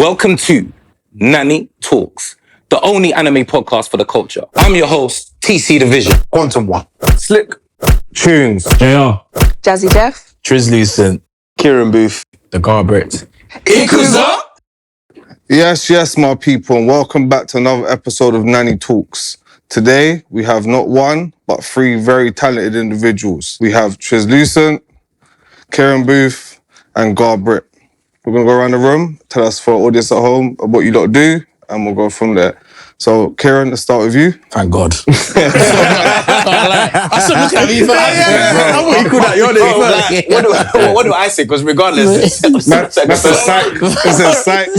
Welcome to Nani Talks, the only anime podcast for the culture. I'm your host, TC Division. Quantum One. Slick. Tunes. JR. Jazzy Jeff. Trizlucent. Kieron Boothe. The GaBrit. Ikuza! Yes, my people, and welcome back to another episode of Nani Talks. Today, we have not one, but three very talented individuals. We have Trizlucent, Kieron Boothe, and GaBrit. We're going to go around the room, tell us for our audience at home what you lot do, and we'll go from there. So, Kieron, let's start with you. Thank God. I still looking at me. I thought you called out your name. What do I say? Because regardless, That's a psych. It's a psych.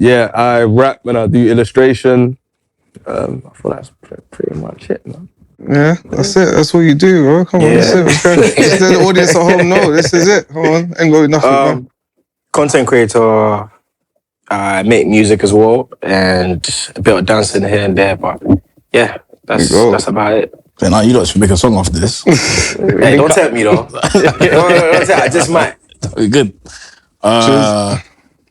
Yeah, I rap and I do illustration. I thought that's pretty much it, man. Yeah, that's it. That's what you do, bro. Come on, that's it. Just let the audience at home know. This is it. Come on. Ain't got nothing, man. Content creator, I make music as well, and a bit of dancing here and there, but yeah, that's about it. But now you lot should make a song after this. Hey, don't tempt me though. Don't tempt me. I just might. We're good.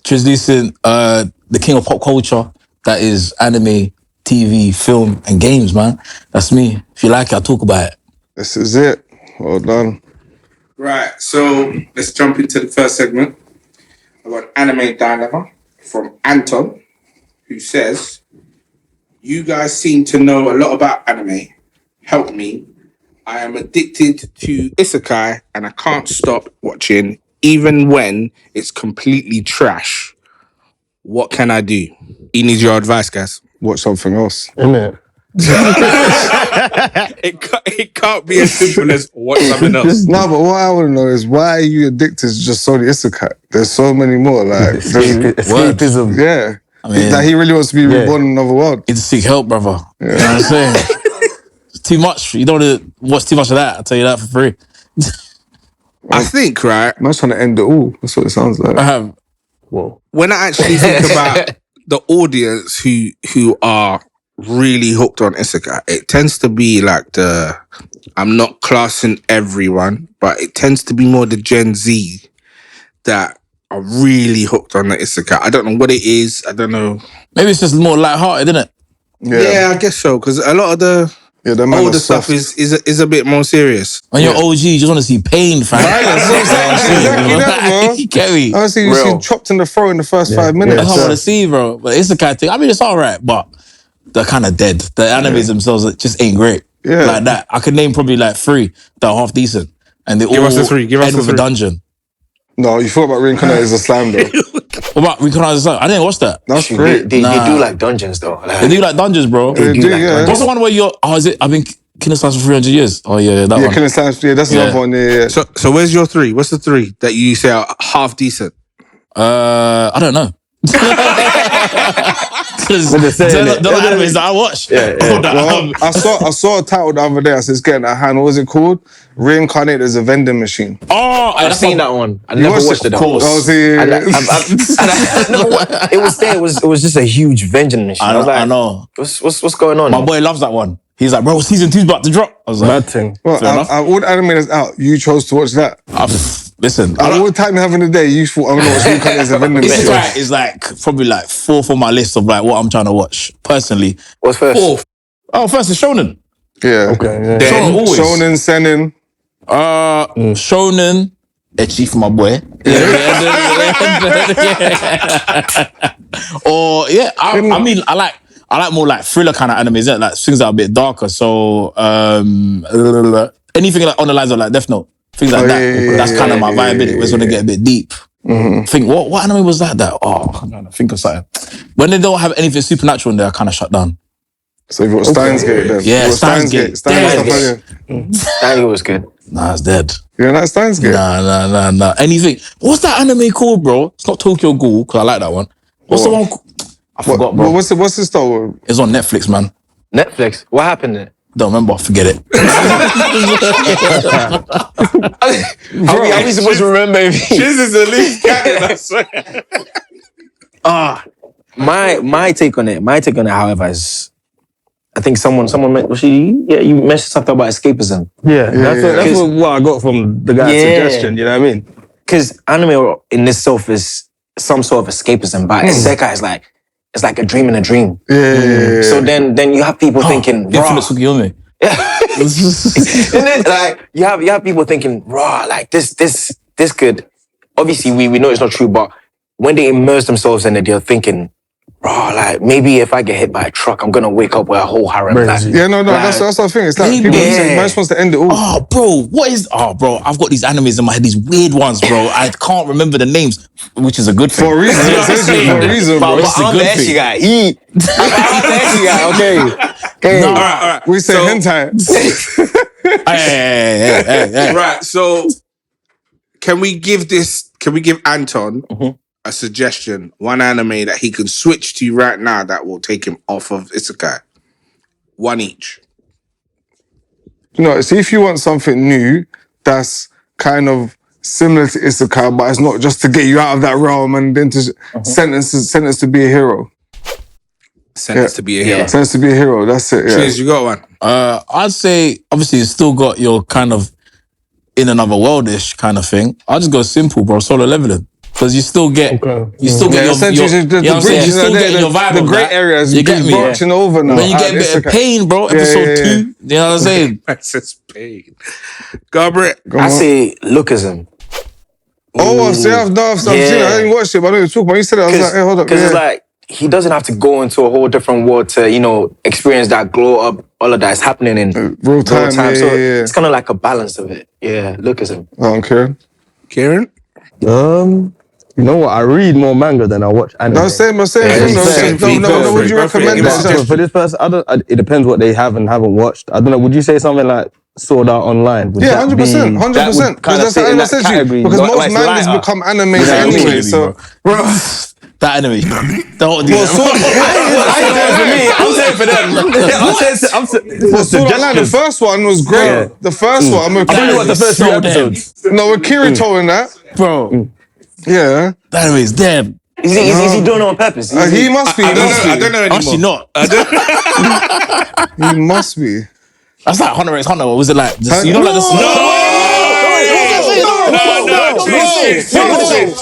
Trizlucent, the king of pop culture. That is anime, TV, film, and games, man. That's me. If you like it, I'll talk about it. This is it. Well done. Right, so let's jump into the first segment. I've got an anime dilemma from Anton, who says, "You guys seem to know a lot about anime. Help me. I am addicted to Isekai and I can't stop watching even when it's completely trash. What can I do?" He needs your advice, guys. Watch something else. Innit? It can't be as simple as watch something else. No, but what I want to know is why are you addicted to just solely Isekai? There's so many more. Like, Escapism. yeah. I mean, That he really wants to be reborn in another world. need to seek help, brother. You know what I'm saying? It's too much. You don't want to watch too much of that. I'll tell you that for free. I think, right, Man's trying to end it all. That's what it sounds like. I have. when I actually think about the audience who are really hooked on Isekai, it tends to be like I'm not classing everyone, but it tends to be more the Gen Z that are really hooked on the Isekai. I don't know what it is. I don't know. Maybe it's just more lighthearted, isn't it? Yeah, I guess so, because a lot of the the older stuff is a bit more serious. When you're OG, you just want to see pain, fam. Exactly that, bro. You get me? Honestly, you see chopped in the throat in the first 5 minutes. That's what I want to see, bro. But it's the kind of thing. I mean, it's all right, but they're kind of dead. The animes themselves just ain't great. Yeah. Like that. I could name probably like 3 that are half decent. And they Give all us the 3. Give us end the with 3. a dungeon. No, you thought about reincarnated as a slime, though. What about Recognize the Sun? I didn't watch that. That's great. They do like dungeons though. They do like dungeons, bro. They do, yeah. What's the one where you're... Oh, is it? I've been killing stars for 300 years. Oh, yeah, that Yeah, one. Killing Science, that's another one, yeah. So where's your 3? What's the 3 that you say are half decent? I don't know. Because the animes that I watch. Well, I saw a title the other day. I said, it's getting at hand. What was it called? Reincarnated as a vending machine. Oh, I've seen that one. I never watched it. Of course. Oh, It was there. It was just a huge vending machine. I was like, I know. What's going on? My boy loves that one. He's like, bro, season 2's about to drop. I was like, Bad thing. Well, fair enough. all the anime that's out, you chose to watch that. Listen, All the time you have in the day, you thought, I'm going to watch Reincarnated as a vending machine. It's like probably like 4th on my list of like what I'm trying to watch personally. What's first? 4th. Oh, first is Shonen. Yeah. Okay. Yeah. Shonen always. Shonen, Seinen. Shonen, Ecchi for my boy. Or I mean, I like more like thriller kind of animes, like things that are a bit darker. So anything like on the lines of like Death Note, things like that. That's kind of my vibe. It was gonna get a bit deep. Think what anime was that? I'm trying to think of something. When they don't have anything supernatural in there, I kind of shut down. So you've got Steins Gate then. Yeah, Steins Gate. Steins That was good. Nah, it's dead. You know that Steins Gate? Nah. Anything. What's that anime called, bro? It's not Tokyo Ghoul, because I like that one. What's the one? I forgot, bro. What's the story? It's on Netflix, man. Netflix. What happened there? Don't remember. Forget it. How are we supposed to remember? This is the least canon, I swear. My take on it, however, is I think someone you mentioned something about escapism. That's what I got from the guy's suggestion, you know what I mean? Because anime in itself is some sort of escapism, but Isekai is like, it's like a dream in a dream. Yeah. So then you have people thinking, Infinite Sugiyome. and then like you have people thinking, raw, like this could, obviously we know it's not true, but when they immerse themselves in it, they're thinking, raw, like maybe if I get hit by a truck, I'm gonna wake up with a whole harem. Like, that's the thing. It's like people say, man just wants to end it all. Oh, bro, I've got these animes in my head, these weird ones, bro. I can't remember the names, which is a good thing. For a reason, for a reason, bro. It's a I'm good the thing. Eshi guy. I'm the Eshi guy, okay. No. All right. We say hentai. Hey. Right. So, can we give Anton a suggestion, one anime that he can switch to right now that will take him off of Isekai? One each. See if you want something new that's kind of similar to Isekai, but it's not just to get you out of that realm and then to sentence to be a hero. Sentence to be a hero. Sentence to be a hero. That's it. Yeah. Cheers, you got one. I'd say, obviously, it's still got your kind of in another world-ish kind of thing. I'll just go simple, bro. Solo leveling. Because you still get your essentially the you still get your vibe the of great that. areas You get me? branching over now. Then you get a bit of pain, bro. Episode 2. You know what I'm saying? That's just pain. GaBrit. I say lookism. Oh, see, I've seen it. I didn't watch it, but I know you talk about. You said it. I was like, hey, hold up. Because it's like he doesn't have to go into a whole different world to experience that glow up. All of that is happening in real time. So it's kind of like a balance of it. Yeah, lookism. Oh, okay. Kieron? You know what? I read more manga than I watch anime. No, same. Would you recommend this? For this person, it depends what they have and haven't watched. I don't know. Would you say something like Sword Art Online? Would Yeah, 100%. that would kind of Because that's fit in the that anime category? because Not most like mangas lighter. become animes anyway. So, bro. That anime. Sword Art, the first one was great. Yeah. The first one. I've only watched the first 2 episodes. No, with Kirito in that. Bro. Yeah. That anime is dead. Is he doing it on purpose? He must be. I don't know anymore. Actually not. He must be. That's like Hunter x Hunter. Was it like the, Huh? you know like the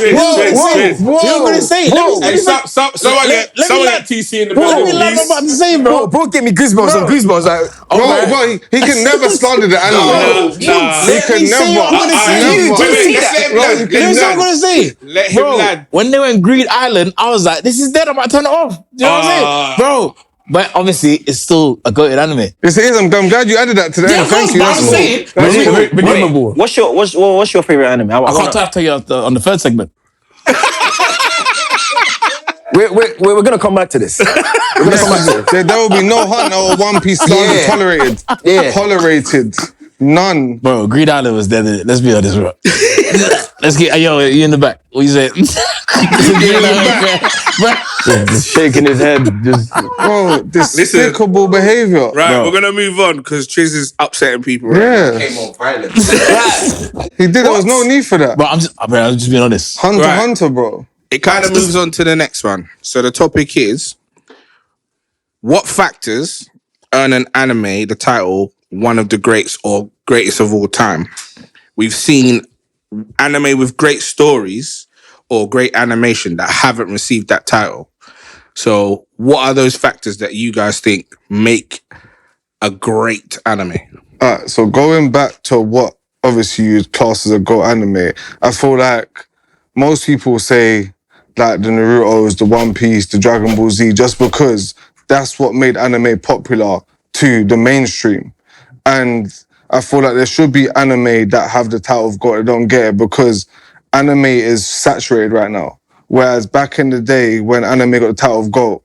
You're gonna say it. Someone get TC in the building. I'm about to say, bro. Bro, get me goosebumps and goosebumps. Like, Bro, he can never slander the anime. He can never. Here's what I'm gonna say. Let him Bro, land. when they went Greed Island, I was like, this is dead. I'm about to turn it off. You know what I'm saying? Bro. But obviously, it's still a goated anime. Yes, it is. I'm glad you added that to the end. Thank you. But I'm saying, redeemable. What's your favorite anime? I can't tell you on the third segment. We're gonna come back to this. There will be no Hunter or One Piece slander tolerated. Tolerated. None. Bro, Greed Island was dead. Let's be honest, bro. Let's get, yo, you in the back. What you say? Just shaking his head. Bro, despicable behavior. Right, bro. we're gonna move on because Triz is upsetting people. Right? Yeah. Came on violent. He did. There was no need for that. Bro, I'm just being honest. Hunter, bro. It kind of moves on to the next one. So the topic is, what factors earn an anime the title one of the greats or greatest of all time? We've seen anime with great stories or great animation that haven't received that title. So what are those factors that you guys think make a great anime? Alright, so going back to what obviously you class as a GOAT anime, I feel like most people say like the Naruto's, the One Piece, the Dragon Ball Z, just because that's what made anime popular to the mainstream. And I feel like there should be anime that have the title of GOAT. I don't get it because anime is saturated right now. Whereas back in the day when anime got the title of GOAT,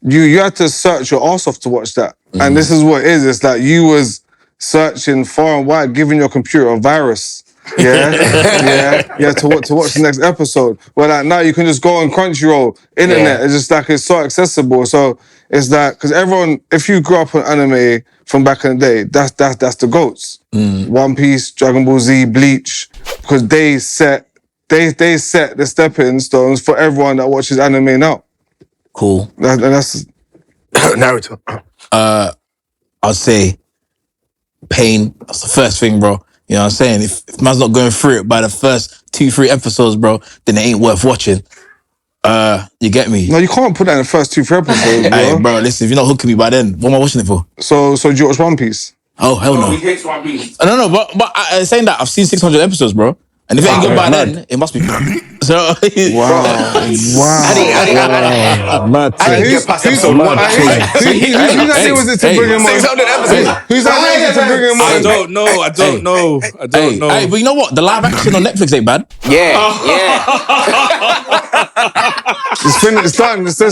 you had to search your ass off to watch that. And this is what it is. It's like you was searching far and wide, giving your computer a virus. Yeah, to watch the next episode. Well, like now you can just go on Crunchyroll, internet. It's just like it's so accessible. So it's like because everyone, if you grew up on anime from back in the day, that's the GOATs. One Piece, Dragon Ball Z, Bleach, because they set the stepping stones for everyone that watches anime now. Cool. That's Naruto. I'd say pain. That's the first thing, bro. You know what I'm saying? If man's not going through it by the first 2-3 episodes, bro, then it ain't worth watching. You get me? No, you can't put that in the first 2-3 episodes, bro. Hey, bro, listen, if you're not hooking me by then, what am I watching it for? So do you watch One Piece? Oh, hell no. He hates One Piece. No, but saying that, I've seen 600 episodes, bro. And if it ain't good by then, it must be good. So, Wow. I didn't get past episode 1. Whose idea was it to bring him on? 600 episodes. Whose idea was it to bring him on? I don't know. Hey, but you know what? The live action on Netflix ain't bad. Yeah. It's finished. It's done. It's done.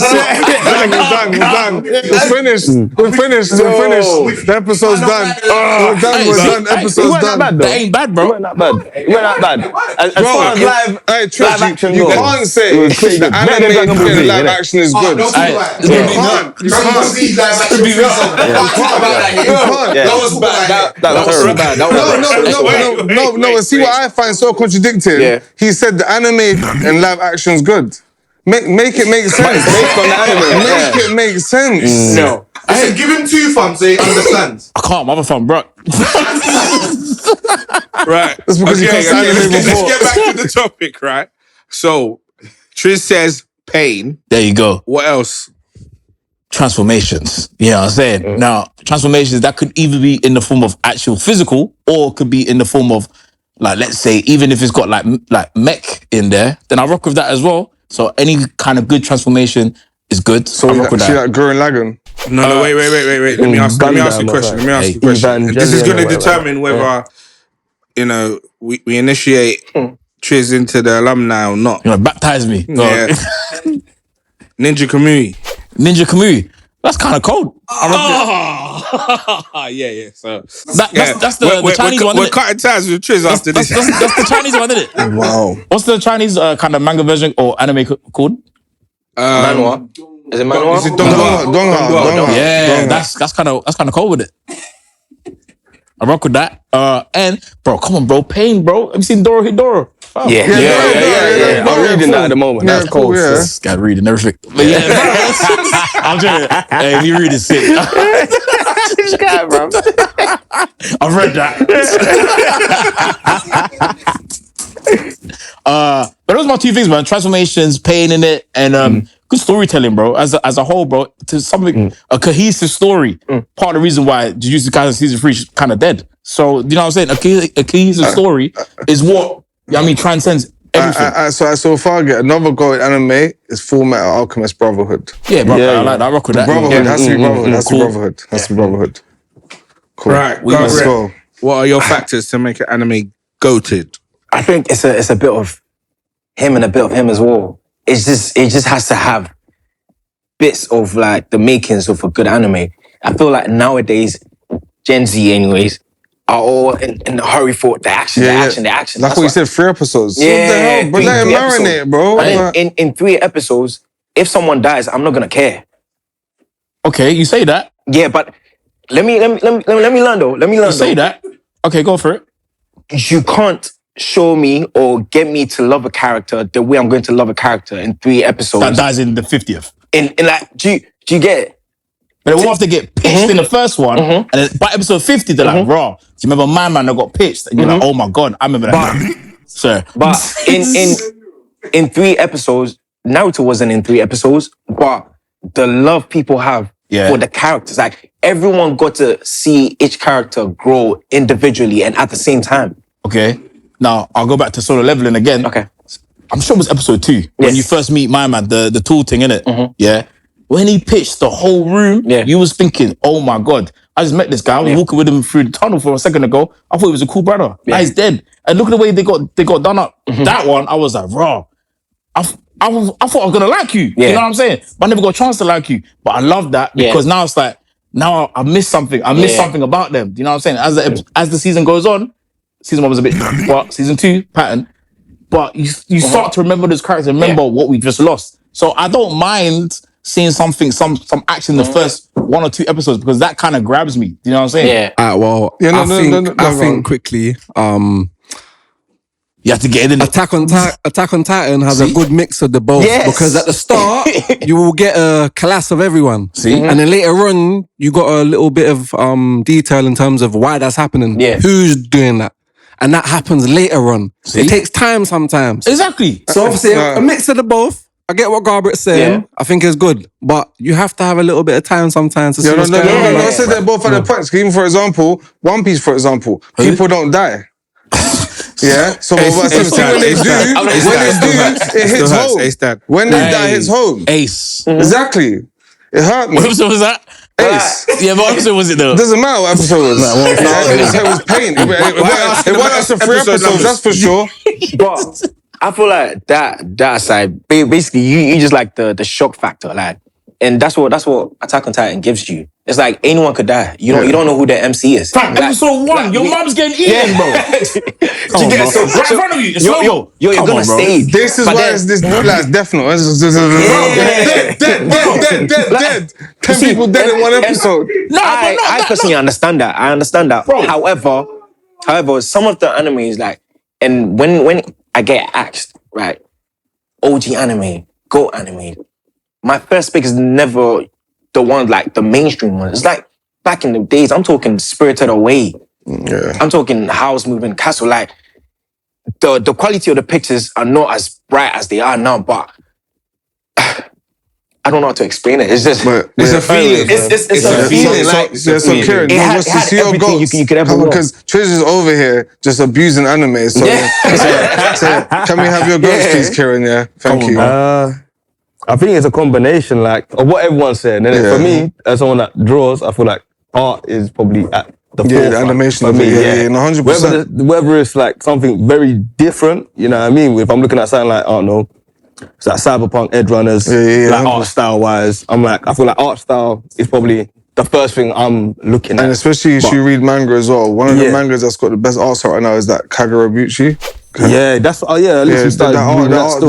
It's finished. We're finished. The episode's done. We're done. Episode's done. That ain't bad, bro. It weren't that bad. As far as live action you goes, can't say the anime and live action is good. Don't talk about it. You can't. Dragon Ball Z live action. You can't talk about that here. That was bad. That was so bad. No. See what I find so contradicting? Yeah. He said the anime and live action is good. Make it make sense. Based on the anime. Make it make sense. No. Listen, give him 2 thumbs so he understands. I can't, mother fun, bro. Right. That's because you can't say anime let's before. get back to the topic, right? So, Triz says pain. There you go. What else? Transformations. You know what I'm saying? Now, transformations, that could either be in the form of actual physical or could be in the form of, like, let's say, even if it's got like mech in there, then I rock with that as well. So any kind of good transformation is good. So I rock with See that. that Gurren Lagann? No, wait. Let me ask you a question. This is going to determine whether, we initiate Triz into the alumni or not. You know, baptize me. Go Yeah. on. Ninja Kamui. Ninja Kamui. That's kind of cold. Yeah. So That's the Chinese one. We're cutting ties with Triz after this. That's the Chinese one, isn't it? Wow. What's the Chinese kind of manga version or anime called? Manhwa. Is it Manhwa? Is it Donghua? Yeah, that's kind of cold with it. I rock with that. And bro, come on, bro, Pain, bro. Have you seen Doro Hidoro? Oh. Yeah. I'm reading that at the moment. Yeah, That's cool, cold. yeah. This guy reading everything. But yeah, bro, I'm joking. Hey, you read it sick. This guy, bro. I've read that. But those are my 2 things, man. Transformations, pain in it, and good storytelling, bro. As a whole, bro, to something a cohesive story. Part of the reason why Jujutsu Kaisen season 3 is kind of dead. So you know what I'm saying? A cohesive story is what transcends everything. So if I get another go at anime, it's Full Metal Alchemist Brotherhood. Yeah, bro. I like that. I rock with that. Brotherhood has to be Brotherhood. Has to be Cool. Brotherhood. Has to be Brotherhood. Cool. Right, Let's GaBrit. go. What are your factors to make an anime goated? I think it's a bit of him and a bit of him as well. It just has to have bits of like the makings of a good anime. I feel like nowadays, Gen Z anyways, are all in a hurry for the action. Like That's what you said, 3 episodes. Yeah, What the hell? But let it three marinate, episodes. bro. And in 3 episodes, if someone dies, I'm not gonna care. Okay, you say that. Yeah, but let me learn though. Let me learn. You say that. Okay, go for it. You can't show me or get me to love a character the way I'm going to love a character in 3 episodes. That dies in the 50th. In like, do you get it? But they will have to get pitched in the first one, and then by episode 50, they're like, raw. Do you remember my man that got pitched? And you're like, oh my God, I remember that. Sir. But in 3 episodes, Naruto wasn't in 3 episodes, but the love people have for the characters, like everyone got to see each character grow individually and at the same time. Okay. Now, I'll go back to solo leveling again. Okay. I'm sure it was episode 2 when you first meet my man, the tool thing, innit? Yeah. When he pitched the whole room, you was thinking, oh my God, I just met this guy. I was walking with him through the tunnel for a second ago. I thought he was a cool brother. Now he's dead. And look at the way they got done up. That one, I was like, raw. I thought I was gonna like you. You know what I'm saying? But I never got a chance to like you. But I love that because now it's like, now I missed something. I missed something about them. You know what I'm saying? As the season goes on, season 1 was a bit, but season 2, pattern. But you start to remember those characters, remember what we just lost. So I don't mind seeing something, some action in the first 1 or 2 episodes because that kind of grabs me. You know what I'm saying? Yeah. Well, I think quickly, you have to get in it. Attack on Titan has a good mix of the both because at the start you will get a class of everyone. And then later on you got a little bit of detail in terms of why that's happening. Who's doing that? And that happens later on. It takes time sometimes. Exactly. So obviously a mix of the both. I get what GaBrit's saying. Yeah. I think it's good, but you have to have a little bit of time sometimes to see what's going on. I said they're both at their points. Even for example, One Piece, for example, people don't die. Yeah, so when they do, it hits home. When they die, it hits home. Ace. Exactly. It hurt me. What episode was that? Ace. Yeah, what episode was it though? Doesn't matter what episode it was. It was pain. It went us to 3 episodes, that's for sure. But I feel like that side, basically, you just like the shock factor, like, and that's what Attack on Titan gives you. It's like anyone could die. You don't know who their MC is. Fam, Like, episode 1, your mom's getting eaten, bro. Come on, bro. Right in front of you. It's slow-mo. You're Come gonna on, bro. stay. This is why it's this like Death Note. Dead. 10 people dead in one episode. I personally understand that. I understand that. Bro. However, some of the animes, like, and when I get asked, right, OG anime, GOAT anime, my first pick is never the one, like the mainstream one. It's like back in the days, I'm talking Spirited Away. Yeah. I'm talking House Moving Castle. Like, the quality of the pictures are not as bright as they are now, but I don't know how to explain it. It's just, It's a feeling. It's a feeling. Like, So Kieron, it had, what's it to had see your everything goats? you could ever want. Because Trish is over here just abusing anime. So, so can we have your goats, please, Kieron? Yeah, thank you. I think it's a combination, like, of what everyone said. And Yeah. for me, as someone that draws, I feel like art is probably at the forefront the animation for of me. it, 100%. Whether it's like something very different, you know what I mean? If I'm looking at something like, I don't know, it's like cyberpunk edge runners, like 100%. art style wise, I feel like art style is probably the first thing I'm looking at. And especially if you read manga as well. One of the Yeah. mangas that's got the best art style right now is that Kagurabuchi. Yeah, that's at least we started reading that still.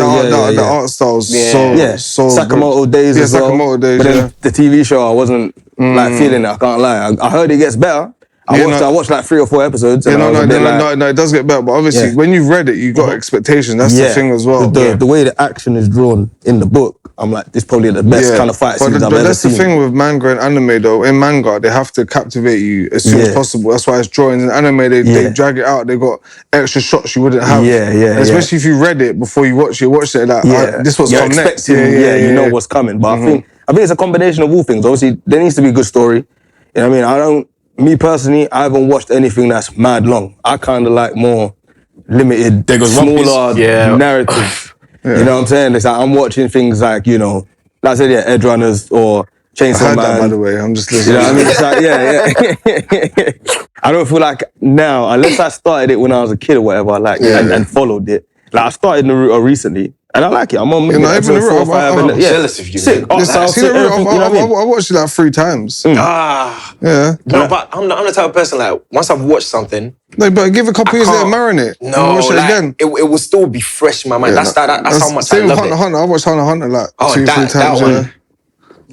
The art style's so Sakamoto good. Days as well. Sakamoto Days, But then the TV show, I wasn't like feeling it. I can't lie. I heard it gets better. I watched like 3 or 4 episodes. And No, it does get better. But obviously, when you've read it, you got expectations. That's the thing as well. The way the action is drawn in the book, I'm like, this is probably the best kind of fight scenes I've ever seen. But that's the thing with manga and anime, though. In manga, they have to captivate you as soon as possible. That's why it's drawings. In anime, they drag it out. They got extra shots you wouldn't have. Especially if you read it before you watch it like, this was You're come next. expecting, you know what's coming. But I think it's a combination of all things. Obviously, there needs to be a good story. You know what I mean? Me personally, I haven't watched anything that's mad long. I kind of like more limited, smaller narrative. You know what I'm saying? It's like I'm watching things like, you know, like I said, Edge Runners or Chainsaw I heard Man. that, by the way. I'm just listening. You know what I mean? It's like, I don't feel like now, unless I started it when I was a kid or whatever, and followed it. Like I started Naruto recently, and I like it. I'm on episode 4 or 5. I'm jealous of you. Sick. I watched it like 3 times. Yeah. No, but I'm the type of person, like, once I've watched something, No, but give a couple years there, marinate. No, watch it like, again. It will still be fresh in my mind. That's how much I same with love it. Hunter. I watched Hunter like 2-3 that times. one.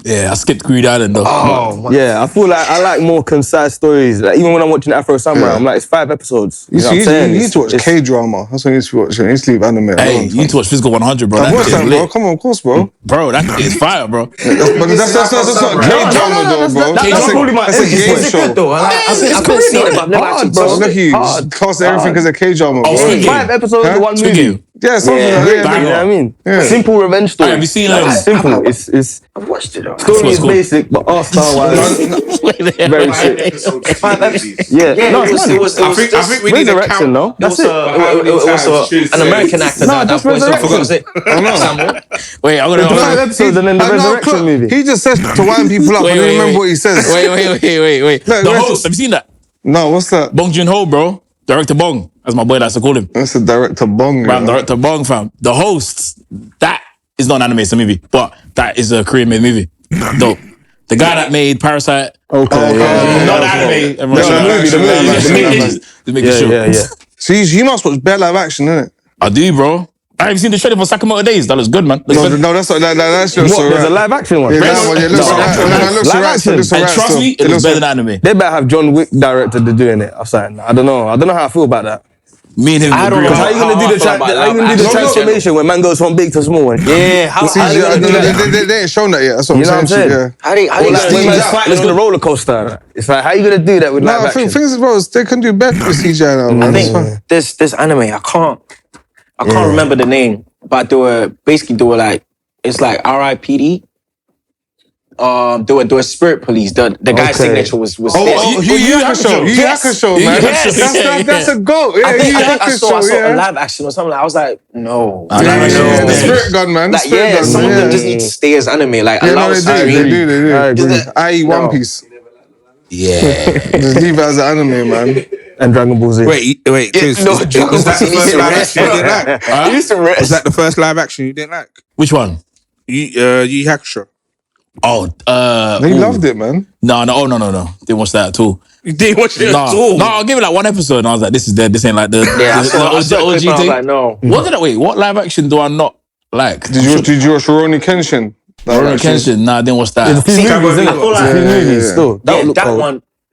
Yeah, I skipped Greed Island though. Yeah, I feel like I like more concise stories. Like even when I'm watching Afro Samurai, I'm like, it's 5 episodes. You know what I'm saying? You need to watch K-drama. That's what you need to watch. You need to leave anime Hey, alone. you need to watch Physical 100, bro. I've That watched shit that, is bro. lit. Come on, of course, bro. Bro, that is fire, bro. But that's not K-drama, though, bro. That's a game show. Though, I've been seeing it, but I've never actually Bro, touched look it. at you. Just class everything as a K-drama, bro. Squid Game. 5 episodes, Huh? 1 Squid movie. Game. Yeah, something like You that. know what I mean? Yeah. Simple revenge story. Have you seen Simple. It's I've watched it. story is cool. basic, but art style wise, very sick. 5 episodes. Yeah, no, it it's was funny. I think we need to Resurrection, count. no? That's It it. was an American actor. No, that just voiced over. Resurrection. Samuel. Wait, I'm The 5 gonna. episodes and then the Resurrection movie. He just says to wind people up. I don't remember what he says. Wait. No, The where's- host, have you seen that? No, what's that? Bong Joon-ho, bro. Director Bong, as my boy likes to call him. That's the director Bong. Fam, Director Bong, fam. The host, that is not an anime, it's a movie, but that is a Korean-made movie. Dope. The guy that made Parasite. Okay, yeah. Not the anime. The movie. The movie show. Yeah. So you must watch bare live action, innit? I do, bro. I haven't seen the trailer for Sakamoto Days. That looks good, man. Looks good. No, that's just What, alright. there's a live action one? Yeah, that one, it looks alright. It looks Live alright. action. It looks And alright. trust me, it looks better than anime. They better have John Wick directed to doing it. I'm saying, I don't know how I feel about that. Me and him I don't agree. know. How you gonna do the transformation when man goes from big to small? Yeah, how See, they gonna do that? they ain't shown that yet. That's what You know what I'm I'm saying. saying? Yeah. How they Or like gonna when do man's that? fighting on a roller coaster. It's like, how you gonna do that with No, live I action? think things, bro, they can do better with CGI now, man. I It's fine. think this anime, I can't remember the name, but they were like it's like R.I.P.D. There were Spirit Police. The guy's signature was Yu Hakusho, man. That's a goat. Yeah, I think I saw a yeah. live action or something. I was like, no. The Spirit Gun, man. Like, yeah, some of them just need to stay as anime. Like, allow us to they dream. do. I agree. I.e. One Piece. Yeah. Just leave it as an anime, man. And Dragon Ball Z. Wait, Chris, No, was that the first live action you didn't like? He used to rest. Was that the first live action you didn't like? Which one? Yu Hakusho. Oh, They loved it, man. No. Didn't watch that at all. You didn't watch it at No, all? I'll give it like one episode and I was like, this is dead. This ain't like the I saw OG I was thing. like, no. What live action do I not like? Did you watch Rurouni Kenshin? Rurouni Kenshin? Nah, I didn't watch that. Few movies, innit? Few movies still.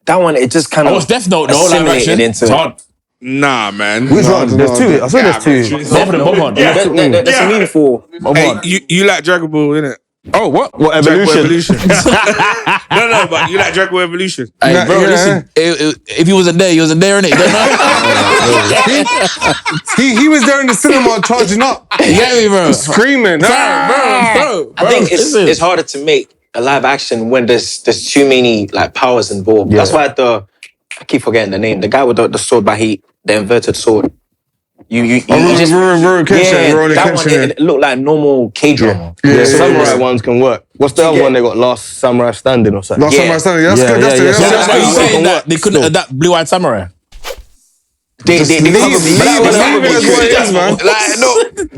That one, it just kind I of watched Death Note, though, live assimilated action. into It's hard. Nah, man. Which one? There's two. I saw there's two. Both of them, both of them. That's a meaningful. Hey, you like Dragon Ball, innit? Oh, what? What, Dragon Ball Evolution? No, but you like Dragon Ball Evolution. Hey, bro, listen, if he wasn't there, innit? You don't know? He was there in the cinema charging up. You get me, bro? Screaming. Bro. I think it's harder to make a live action when there's too many like powers involved. Yeah. That's why I keep forgetting the name. The guy with the sword the inverted sword. You just Rurouni that one Kenshin. it looked like normal K-drama. Yeah, samurai ones can work. What's the other one they got? Last Samurai Standing or something? Last time I started, that's good. That's why you That's saying good. that they couldn't adapt Blue-Eyed Samurai. They Leave it as what it is, man. Like no,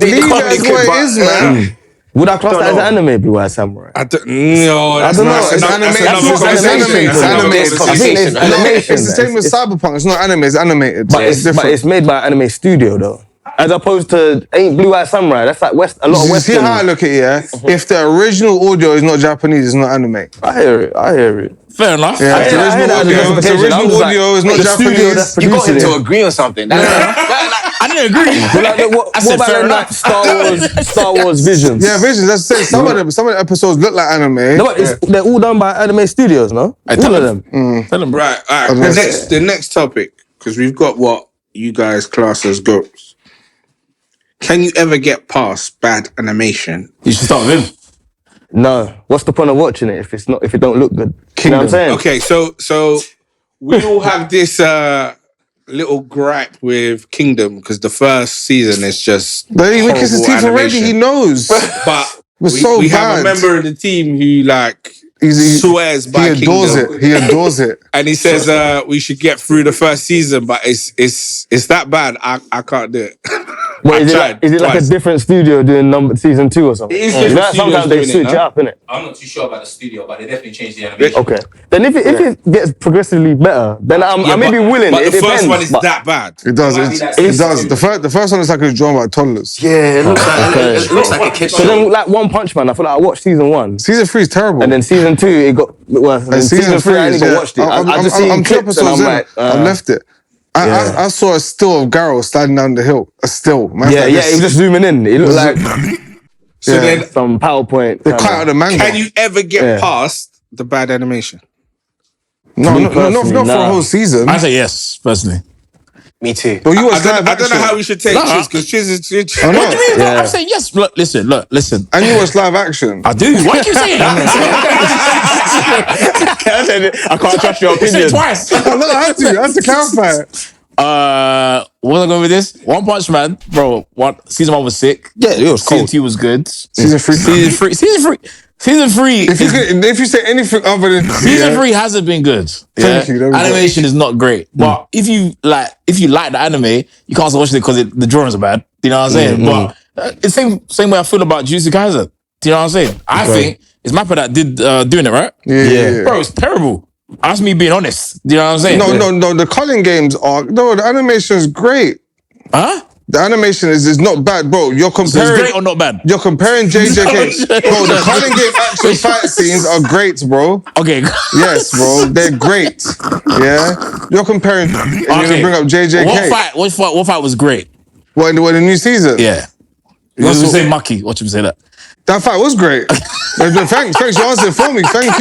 Leave it as what it is, man. Would I class that as an anime, Blue-Eyed Samurai? I don't know. I don't know. It's animation. It's the same with Cyberpunk. It's not anime. It's animated. But It's but different. it's made by an anime studio though. As opposed to ain't Blue-Eyed Samurai. That's like a lot of You Western. see how I look at it, yeah? If the original audio is not Japanese, it's not anime. I hear it. Fair enough. Yeah, if the I hear that original as a audio, justification. I'm just like, is not the studio Japanese. that's you got him producing to it. agree on something. I didn't agree. What I said about fair the enough. Star Wars Visions? Yeah, Visions. That's the same. Some of the episodes look like anime. No, but they're all done by anime studios, no? All of them. Tell him, bro. Right, all right. The next topic, because we've got what you guys class as goats. Can you ever get past bad animation? You should start with him. No. What's the point of watching it if it don't look good? You know what I'm saying? Okay, so we all have this little gripe with Kingdom because the first season is just But he kisses horrible teeth already. animation. He knows. But We're we so have a bad. member of the team who like He swears by adores Kingdom. it. He adores it. And he says we should get through the first season, but it's that bad. I can't do it. What, is tried it like a twice. different studio doing season 2 or something? It is You know, different sometimes they studios doing switch it, it up, innit? I'm not too sure about the studio, but they definitely changed the animation. Okay. Then if it gets progressively better, then I may be willing. But It the depends. first one is but- that bad. It does. Might be It that does. The first one is like it's drawn by toddlers. Yeah, it looks like Okay. it looks like a kid's So show. then, like One Punch Man, I feel like I watched season 1. Season 3 is terrible. And then season 2, it got worse. And then season 3, I ain't even watched it. I just seen I'm 2 clips and episodes I'm in. like, I left it. I saw a still of Garrow sliding down the hill. A still. Man, yeah, like he this. was just zooming in. It looked like So Yeah. then, some PowerPoint. They cut out the manga. can you ever get past the bad animation? No, Me not personally, for a nah. whole season. I say yes, personally. Me too. But you I watch live don't know how action. we should take Chiz because Chiz is. I know. What do you mean? I'm saying yes. Look, listen. And you watch live action. I do. Why do you say that? I can't trust your Say it opinion. twice. No, I have to clarify it. What was I going with this? One Punch Man, bro. Season 1 was sick. Yeah, it was Season cold. 2 was good. Season 3. Season 3. If you say anything other than Season 3 hasn't been good. Thank you, there we go. Animation is not great. But if you like the anime, you can't watch it because the drawings are bad. You know what I'm saying? But it's same way I feel about Jujutsu Kaisen. Do you know what I'm saying? I think it's Mappa that did doing it, right? Yeah. Bro, it's terrible. That's me being honest. Do you know what I'm saying? No. The Culling games are the animation is great. Huh? The animation is not bad, bro. You're So it's comparing. great or not bad? You're comparing JJK. Bro, the Culling game action fight scenes are great, bro. Okay. Yes, bro. They're great. Yeah. You're comparing. And you're gonna bring up JJK. What fight was great? What in the new season? Yeah. You want to say Maki? Watch him say that. That fight was great. Thanks, you answered for me. Thank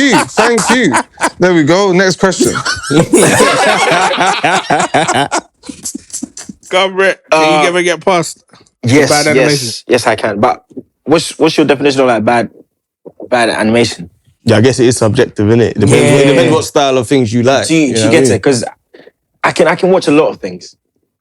you. There we go. Next question. GaBrit, can you ever get past bad animation? Yes, I can. But what's your definition of like bad animation? Yeah, I guess it is subjective, innit? It depends what style of things you like. Do you get it? Because I can watch a lot of things.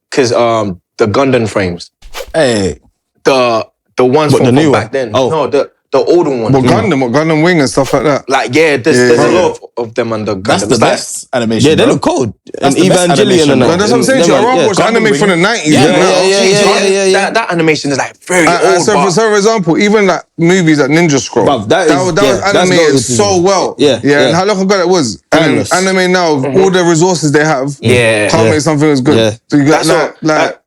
Because the Gundam frames, Hey, the ones What, from the new back one? then. Oh. No, the older ones. What Gundam Wing and stuff like that. Like there's a lot of them on the Gundam. that's the It's like- best animation. Yeah, they bro. look cold. That's And the best Evangelion animation, and bro. that. That's what I'm saying to you. I rather watch anime from the 90s. Yeah, than now. yeah. That animation is like very old. So but for example, even like movies like Ninja Scroll, Bruv, that was that's animated goated to so me. well. Yeah. And how long ago that was? Timeless. And anime now, all the resources they have, can't make something as good. Yeah. So you got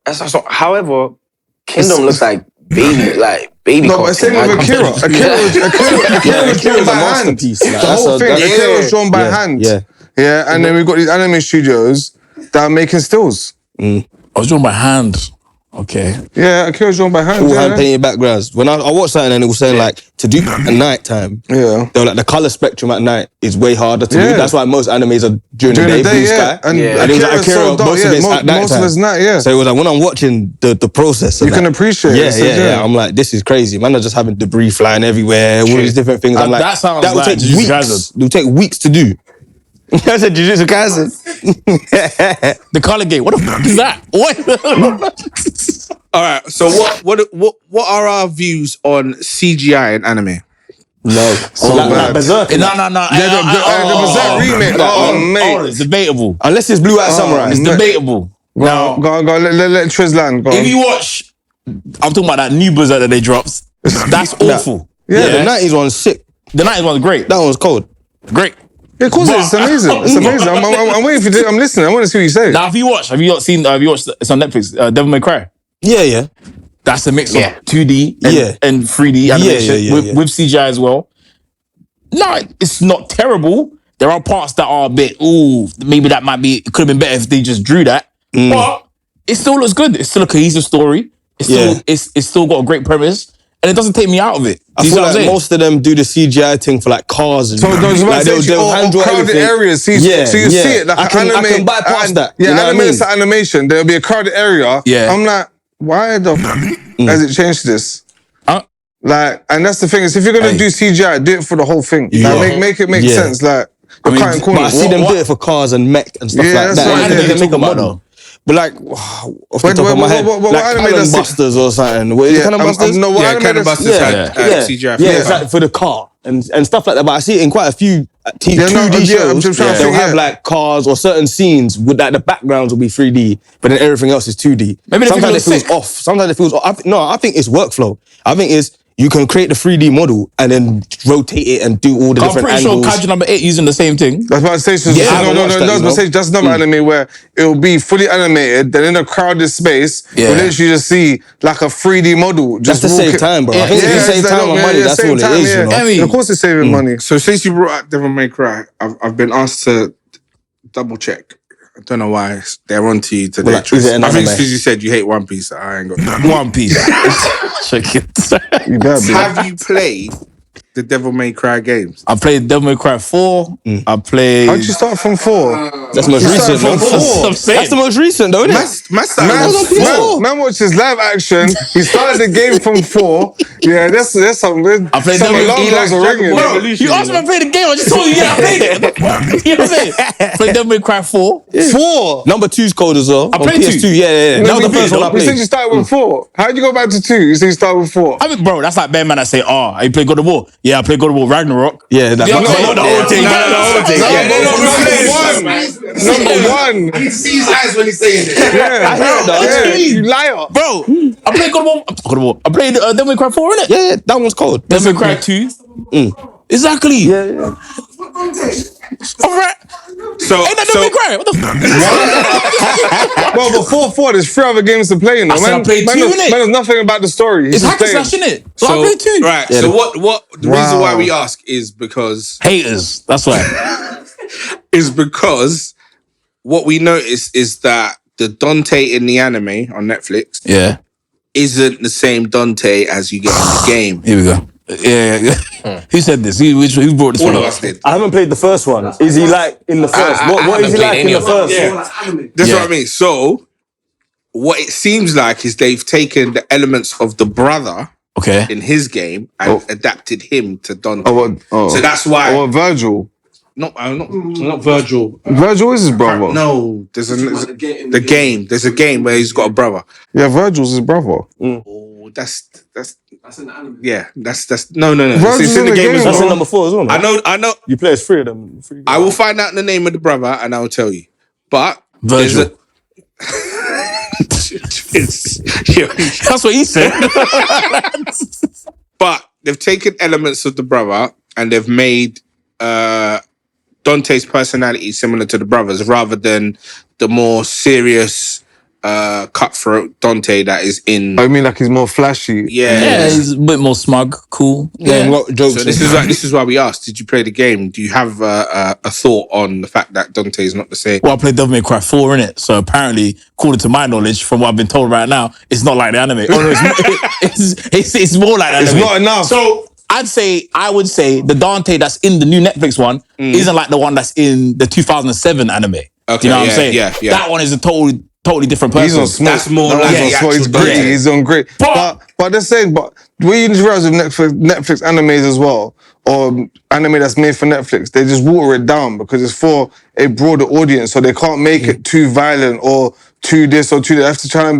that's what, however, Kingdom looks like baby. No, but same with Akira. Akira was drawn Akira's by a hand. masterpiece. The whole thing, Akira was drawn by hand. Yeah. And then we've got these anime studios that are making stills. I was doing my hand. Okay. Yeah, Akira's drawn by hand. All hand painted backgrounds. When I watched something and it was saying like to do at night time. Yeah. They were like the color spectrum at night is way harder to Yeah. do. That's why most animes are during the day, blue sky. And And it was like Akira's Akira, so dark, most of it's at night most of time. it's night, yeah. So it was like when I'm watching the process, of You can that, appreciate it. So, yeah. I'm like, this is crazy. Man, are just having debris flying everywhere, all these different things. I'm like, That sounds that will like take Jujutsu weeks. Kaisen. It will take weeks to do. I said Jujutsu Kaisen. The color gate. What the fuck is that? What? All right. So what are our views on CGI in anime? No. So bad. Berserk. No. The Berserk remake. Oh, mate. It's debatable. Unless it's Blue Eye Samurai. It's debatable. Now, Go on, let Triz land. Go on. if you watch, I'm talking about that new Berserk that they dropped. That's awful. Yeah, the 90s one's sick. The 90s one's great. That one's cold. Great. Yeah, of course, it's amazing. It's amazing. I'm waiting for you. I'm listening. I want to see what you say. Now, have you watched? Have you watched? It's on Netflix. Devil May Cry. Yeah. That's a mix of 2D and 3D animation Yeah. with CGI as well. No, it's not terrible. There are parts that are a bit, maybe that might be, it could have been better if they just drew that. But it still looks good. It's still a cohesive story. It's still got a great premise. And it doesn't take me out of it. I feel like most of them do the CGI thing for like cars and So those like they'll hand draw crowded areas. So you see it like I can bypass that. Yeah, You know what I mean? it's animation. There'll be a crowded area. Yeah. I'm like, why the has it changed this? Like, and that's the thing is, if you're gonna do CGI, do it for the whole thing. Like, make it make sense. Like, you're cutting But I corners. see them do it for cars and mech and stuff Yeah, like that's that. what And I they did. make a Talk about model. But like, off the Wait, top of my head, what like anime Cannon does it? Busters or something. What is it, Cannon Busters? No, what Yeah, anime Cannon does- Busters had CGI. Yeah, it's like for the car and stuff like that. But I see it in quite a few 2D I'm shows. just trying to They'll think, have like cars or certain scenes with like the backgrounds will be 3D, but then everything else is 2D. Maybe they sometimes think it it feels looks off. Sometimes it feels off. I think it's workflow. I think it's you can create the 3D model and then rotate it and do all the I'm different pretty angles. sure Kaiju number 8 using the same thing. That's what I say. I haven't watched that, you know? That's another anime where it'll be fully animated, then in a crowded space, you'll literally just see like a 3D model. Just That's to save walking. time, bro. I think if you save time and money, that's all it is, you know? Emmy. Of course it's saving money. So since you brought up Devil May Cry, I've been asked to double check. I don't know why they're on to you today. Well, like, is it an I think anime? because you said you hate One Piece, I ain't got One Piece. Check it. You better be. Have you played the Devil May Cry games? I played Devil May Cry 4. I played. How'd you start from 4? That's the most recent, from man. four. That's what I'm saying. That's the most recent, though, isn't it? Man watches live action. He started the game from 4. Yeah, there's some. I played some Devil alarm May bells are ringing. Bro, you asked me if I played the game. I just told you, I played it. You know what I'm saying? Played Devil May Cry 4. 4. Number 2's cold as well. I on played PS2. 2. Yeah. That was the first one I You said played. you started with 4. How'd you go back to 2? You said you started with 4. I mean, bro, that's like bad man that say, you play God of War. Yeah, I play God of War Ragnarok. Yeah, that's Yeah, not the whole thing. Number 1. I need to see his eyes when he's saying it. Yeah, I hear it, though. yeah, you liar. Bro, I played God of War. I played Devil May Cry 4, innit? Yeah, that one's cold. Devil May Cry 2. Exactly. Yeah. All right. So, Ain't that Devil May Cry? What the fuck? Well, before 4, there's 3 other games to play. You know? I said I played 2, innit? Man knows nothing about the story. He's It's just hack and playing. slash, innit? So I played 2. right. Yeah, So what? The reason why Wow. we ask is because Haters. That's why. what we noticed is that the Dante in the anime on Netflix Yeah. isn't the same Dante as you get in the game. Here we go. Yeah. Who said this? Who brought this All one of up? us did. I haven't played the first one. Is he like in the first? I What is haven't he played like in any the of them. first? Yeah. That's Yeah. what I mean. So, what it seems like is they've taken the elements of the brother Okay. in his game and adapted him to Dante. So that's why. Or Virgil. Not Virgil. Virgil is his brother. No, there's a game. There's a game where he's got a brother. Yeah, Virgil's his brother. Oh, that's in the anime. Yeah, that's no. Virgil's It's in the game as That's well. in number 4 as well. Man. I know. You play as 3 of them. I will find out the name of the brother and I'll tell you. But Virgil. That's what he said. But they've taken elements of the brother and they've made Dante's personality similar to the brothers rather than the more serious cutthroat Dante that is in. I mean, like he's more flashy. Yeah, he's a bit more smug, cool. Yeah, jokes. So this is why we asked. Did you play the game? Do you have a thought on the fact that Dante is not the same? Well, I played Devil May Cry 4 in it, so apparently, according to my knowledge, from what I've been told right now, it's not like the anime. Oh, no, it's more like the anime. It's not enough. So I would say the Dante that's in the new Netflix one isn't like the one that's in the 2007 anime. Okay, Do you know what I'm saying? Yeah. That one is a totally different person. He's on smoke. That's more like he's on smoke. He's gritty. yeah. He's on grit. But they're saying, but we need to realize with Netflix animes as well, or anime that's made for Netflix, they just water it down because it's for a broader audience, so they can't make it too violent or too this or too that.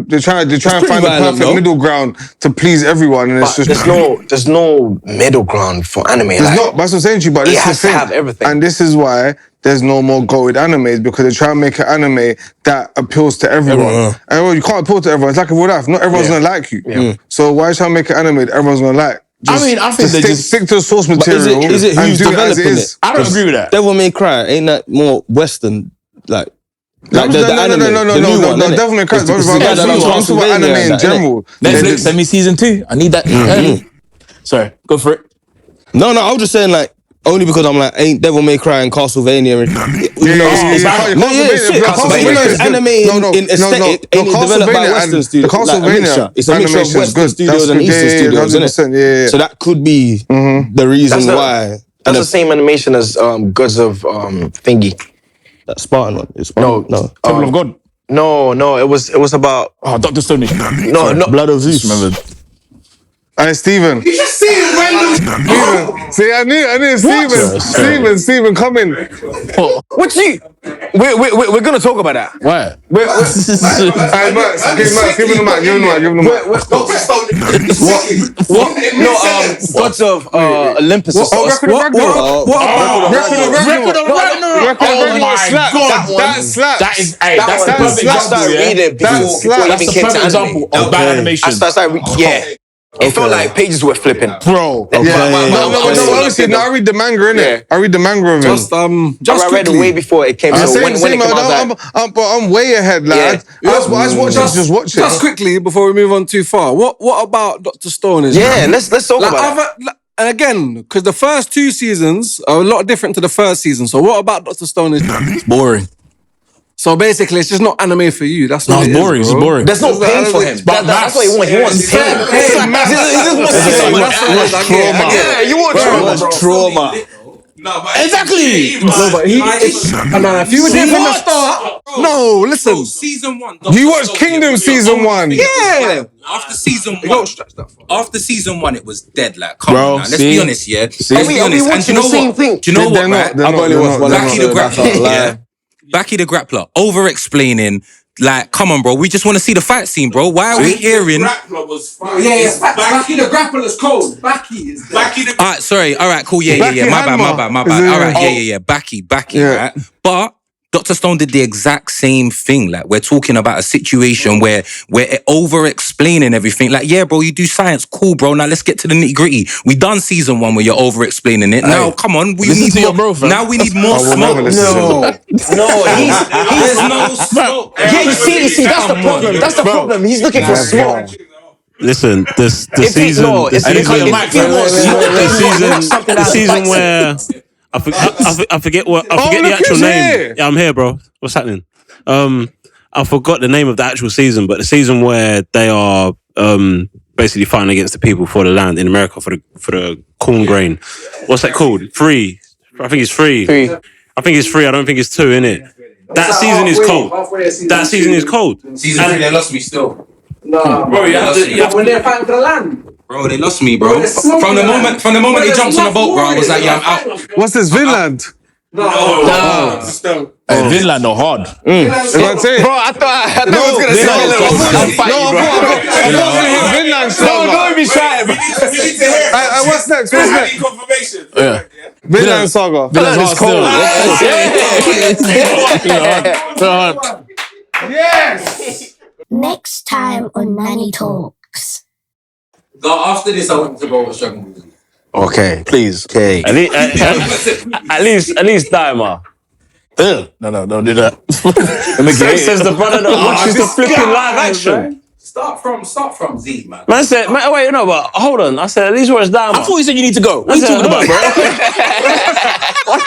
They're trying to find the perfect middle ground to please everyone, and it's just there's no middle ground for anime. There's not. That's what I'm saying to you. But it this has is the to thing, have everything. and this is why there's no more goated animes because they try and make an anime that appeals to everyone. And well, you can't appeal to everyone. It's like in real life. Not everyone's gonna like you. So why try and make an anime that everyone's gonna like? I think they stick to the source material. Is it and who's do it as developing it it? is. I don't agree with that. Devil May Cry, ain't that more Western? Like the anime, No. the new one, Devil May Cry. It's the I'm talking about anime in general. Netflix, send me season 2. I need that. Sorry, go for it. No, I was just saying like only because I'm like ain't Devil May Cry and Castlevania. Castlevania anime in aesthetic ain't developed by Western studios. Castlevania It's a mixture of Western studios and Eastern studios, isn't it? So that could be the reason why. That's the same animation as Gods of Thingy. That Spartan one. It's Spartan. No. Temple of God. No, it was about Dr. Stone. no. Blood of Zeus. Remember? Hey, Steven. You just see it random. See, I knew Steven coming. What you? We're gonna talk about that. What? Hey, Max, give him the mic. What? No, Gods of Olympus. Record of Ragnarok. That slap. That is, that's the perfect example, before That's the perfect example of bad animation. It felt like pages were flipping. Bro. Honestly, I read the manga, innit? I read the manga of it. I read it way before it came out. When it came out, I'm way ahead, lad. I was watching, just watch it. Just quickly, before we move on too far, what about Dr. Stone? let's talk about it. And again, because the first 2 seasons are a lot different to the first season. So what about Dr. Stone is boring. So basically, it's just not anime for you. That's what it's boring. It's boring. There's no pain for him. That's what he wants. He wants pain. Trauma. Yeah, you want trauma. No, but exactly. But if you were there from the start, no, listen. Season 1. You watched Kingdom season 1. Yeah. After season 1, it was dead. Like, come on, now. Let's be honest, yeah. Let's be Are we honest. And watching the same thing? Do you know what, right? I've only watched one Backy the Grappler, yeah. Backy the Grappler, over-explaining. Like, come on, bro. We just want to see the fight scene, bro. Why are we hearing? Grappler was fine. Backy the Grappler's cold. Backy is there. Alright, sorry. Alright, cool. Yeah. My bad. Alright, yeah. Backy, right? But Dr. Stone did the exact same thing. Like, we're talking about a situation where we're over-explaining everything. Like, yeah, bro, you do science. Cool, bro. Now let's get to the nitty-gritty. We done season 1 where you're over-explaining it. Now, come on. We need more. Bro, now we need more smoke. No, he's no smoke. Yeah, you see, that's the problem. That's the problem. He's looking for smoke. Listen, the season where I forget the actual name. Yeah, I'm here, bro. What's happening? I forgot the name of the actual season, but the season where they are basically fighting against the people for the land in America for the corn grain. What's that called? 3. I think it's 3. I think it's 3. I don't think it's 2, innit? That season is cold. That season is cold. Season 3, they lost me still. No, bro, you have to when they're fighting for the land. Bro, they lost me, bro. From the moment he jumps on the boat, bro, I was like, yeah, I'm out. What's this, Vinland? Vinland are hard. If I say, Bro, I thought he was gonna say I thought Vinland Saga. Don't be shy, bro. What's next? What's next? Confirmation. Yeah. Vinland Saga. Vinland's hard still. Yes! Next time on Nani Talks. After this, I want to go over Dragon Ball Z. Okay, please. Okay. At least Daima. No, don't do that. Says the brother that watches the flipping live action. Start from Z, man. Man said, wait, no, but hold on. I said, at least watch Daima. I thought you said you need to go. What are you talking about, bro?